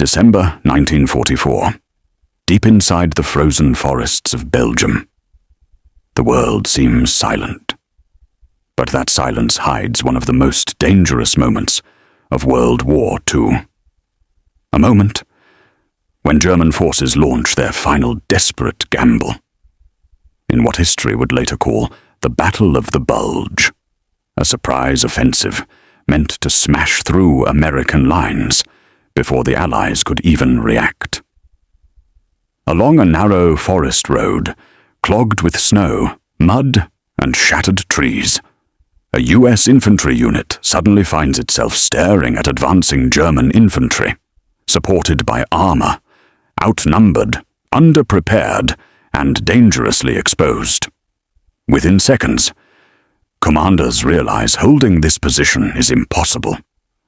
December 1944. Deep inside the frozen forests of Belgium. The world seems silent. But that silence hides one of the most dangerous moments of World War II. A moment when German forces launch their final desperate gamble. In what history would later call the Battle of the Bulge. A surprise offensive meant to smash through American lines before the Allies could even react. Along a narrow forest road, clogged with snow, mud, and shattered trees, a U.S. infantry unit suddenly finds itself staring at advancing German infantry, supported by armor, outnumbered, underprepared, and dangerously exposed. Within seconds, commanders realize holding this position is impossible,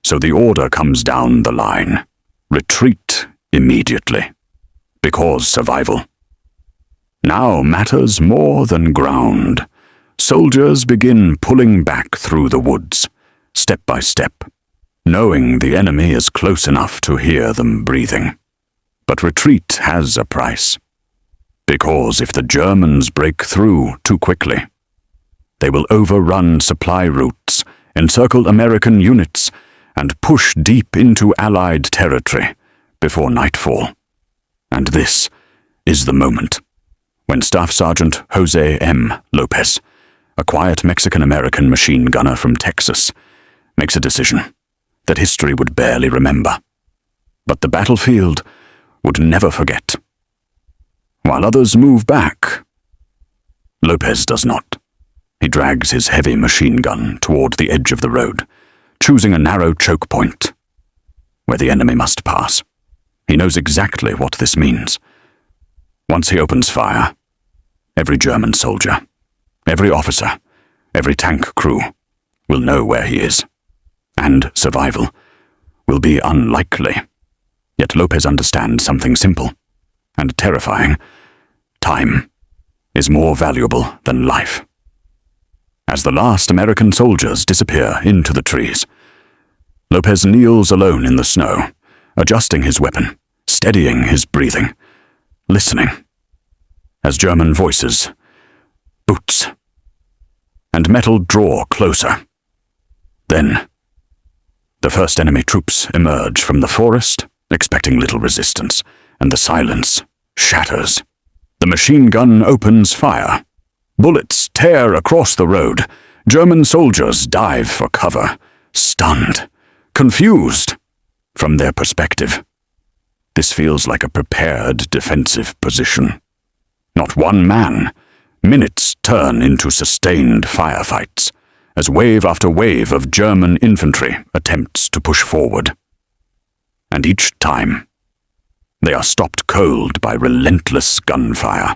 so the order comes down the line: retreat immediately. Because survival now matters more than ground. Soldiers begin pulling back through the woods, step by step, knowing the enemy is close enough to hear them breathing. But retreat has a price. Because if the Germans break through too quickly, they will overrun supply routes, encircle American units, and push deep into Allied territory before nightfall. And this is the moment when Staff Sergeant Jose M. Lopez, a quiet Mexican-American machine gunner from Texas, makes a decision that history would barely remember, but the battlefield would never forget. While others move back, Lopez does not. He drags his heavy machine gun toward the edge of the road, choosing a narrow choke point where the enemy must pass. He knows exactly what this means. Once he opens fire, every German soldier, every officer, every tank crew will know where he is, and survival will be unlikely. Yet Lopez understands something simple and terrifying. Time is more valuable than life. As the last American soldiers disappear into the trees, Lopez kneels alone in the snow, adjusting his weapon, steadying his breathing, listening as German voices, boots, and metal draw closer. Then, the first enemy troops emerge from the forest, expecting little resistance, and the silence shatters. The machine gun opens fire. Bullets tear across the road. German soldiers dive for cover, stunned, confused. From their perspective, this feels like a prepared defensive position. Not one man. Minutes turn into sustained firefights, as wave after wave of German infantry attempts to push forward. And each time, they are stopped cold by relentless gunfire.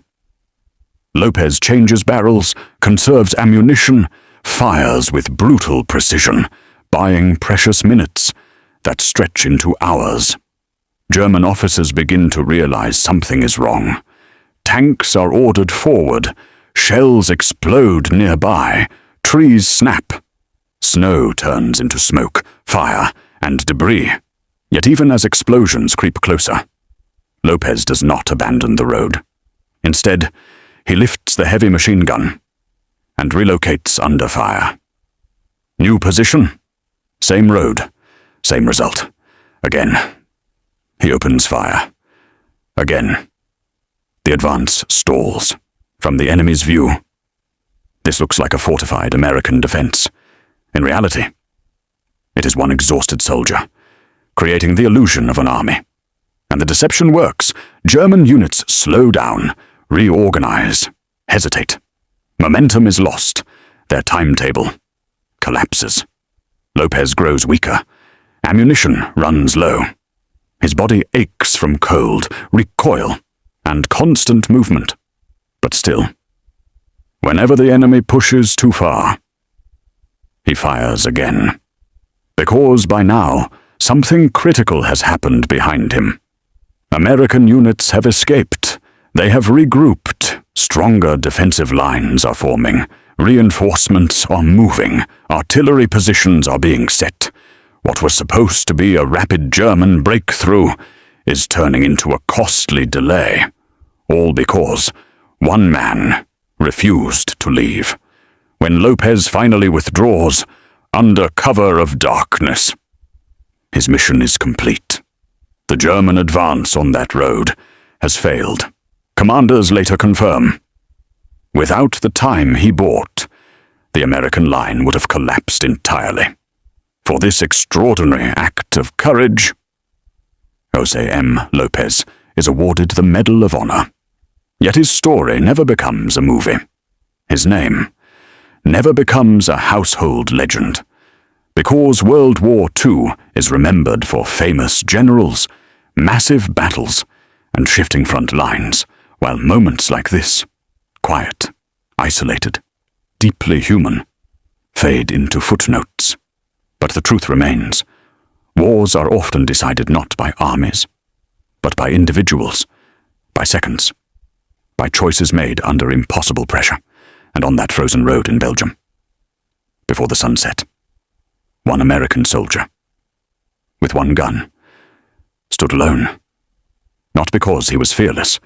Lopez changes barrels, conserves ammunition, fires with brutal precision, buying precious minutes that stretch into hours. German officers begin to realize something is wrong. Tanks are ordered forward, shells explode nearby, trees snap. Snow turns into smoke, fire, and debris. Yet even as explosions creep closer, Lopez does not abandon the road. Instead, he lifts the heavy machine gun and relocates under fire. New position, same road, same result. Again, he opens fire. Again, the advance stalls. From the enemy's view, this looks like a fortified American defense. In reality, it is one exhausted soldier, creating the illusion of an army. And the deception works. German units slow down, reorganize, hesitate. Momentum is lost. Their timetable collapses. Lopez grows weaker. Ammunition runs low. His body aches from cold, recoil, and constant movement. But still, whenever the enemy pushes too far, he fires again. Because by now, something critical has happened behind him. American units have escaped. They have regrouped. Stronger defensive lines are forming. Reinforcements are moving. Artillery positions are being set. What was supposed to be a rapid German breakthrough is turning into a costly delay, all because one man refused to leave. When Lopez finally withdraws under cover of darkness, his mission is complete. The German advance on that road has failed. Commanders later confirm. Without the time he bought, the American line would have collapsed entirely. For this extraordinary act of courage, Jose M. Lopez is awarded the Medal of Honor. Yet his story never becomes a movie. His name never becomes a household legend, because World War II is remembered for famous generals, massive battles, and shifting front lines, while moments like this, quiet, isolated, deeply human, fade into footnotes. But the truth remains. Wars are often decided not by armies, but by individuals, by seconds, by choices made under impossible pressure, and on that frozen road in Belgium. Before the sun set, one American soldier, with one gun, stood alone, not because he was fearless,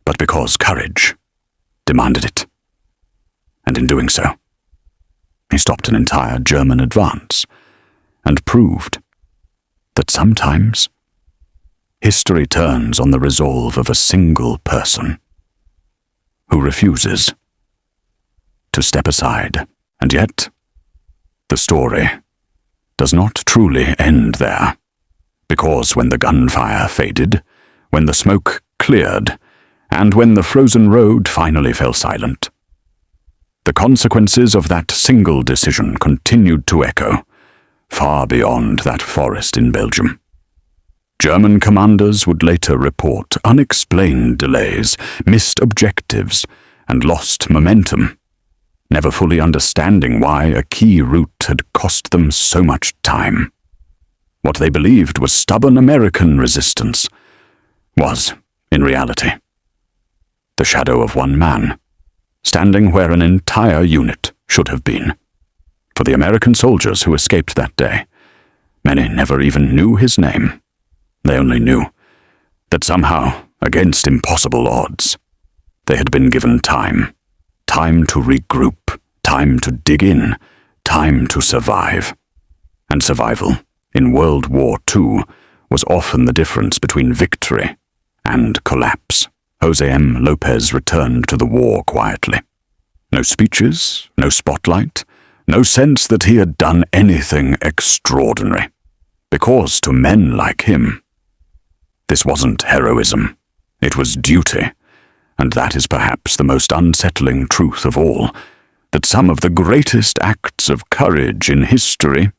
but because courage demanded it. And in doing so, he stopped an entire German advance and proved that sometimes history turns on the resolve of a single person who refuses to step aside. And yet, the story does not truly end there, because when the gunfire faded, when the smoke cleared, and when the frozen road finally fell silent, the consequences of that single decision continued to echo far beyond that forest in Belgium. German commanders would later report unexplained delays, missed objectives, and lost momentum, never fully understanding why a key route had cost them so much time. What they believed was stubborn American resistance was, in reality, the shadow of one man, standing where an entire unit should have been. For the American soldiers who escaped that day, many never even knew his name. They only knew that somehow, against impossible odds, they had been given time. Time to regroup, time to dig in, time to survive. And survival in World War II was often the difference between victory and collapse. Jose M. Lopez returned to the war quietly. No speeches, no spotlight, no sense that he had done anything extraordinary. Because to men like him, this wasn't heroism, it was duty. And that is perhaps the most unsettling truth of all, that some of the greatest acts of courage in history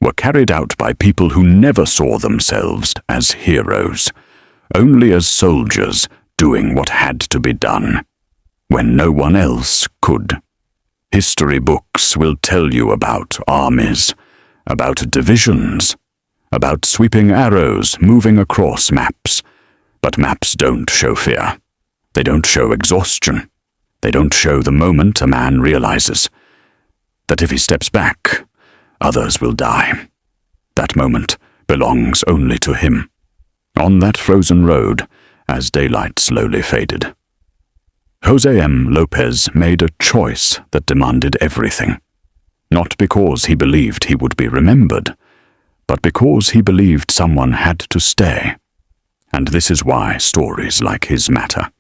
were carried out by people who never saw themselves as heroes, only as soldiers doing what had to be done, when no one else could. History books will tell you about armies, about divisions, about sweeping arrows moving across maps, but maps don't show fear. They don't show exhaustion. They don't show the moment a man realizes that if he steps back, others will die. That moment belongs only to him. On that frozen road, as daylight slowly faded, Jose M. Lopez made a choice that demanded everything, not because he believed he would be remembered, but because he believed someone had to stay. And this is why stories like his matter,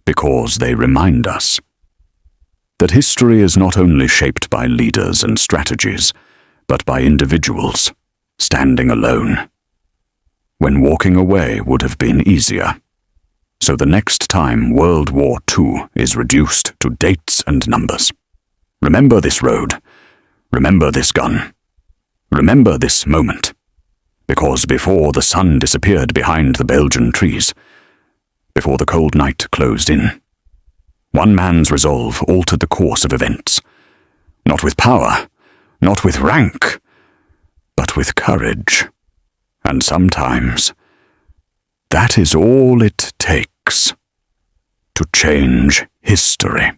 because they remind us that history is not only shaped by leaders and strategies, but by individuals standing alone, when walking away would have been easier. So the next time World War II is reduced to dates and numbers, remember this road, remember this gun, remember this moment, because before the sun disappeared behind the Belgian trees, before the cold night closed in, one man's resolve altered the course of events, not with power, not with rank, but with courage. And sometimes that is all it takes to change history.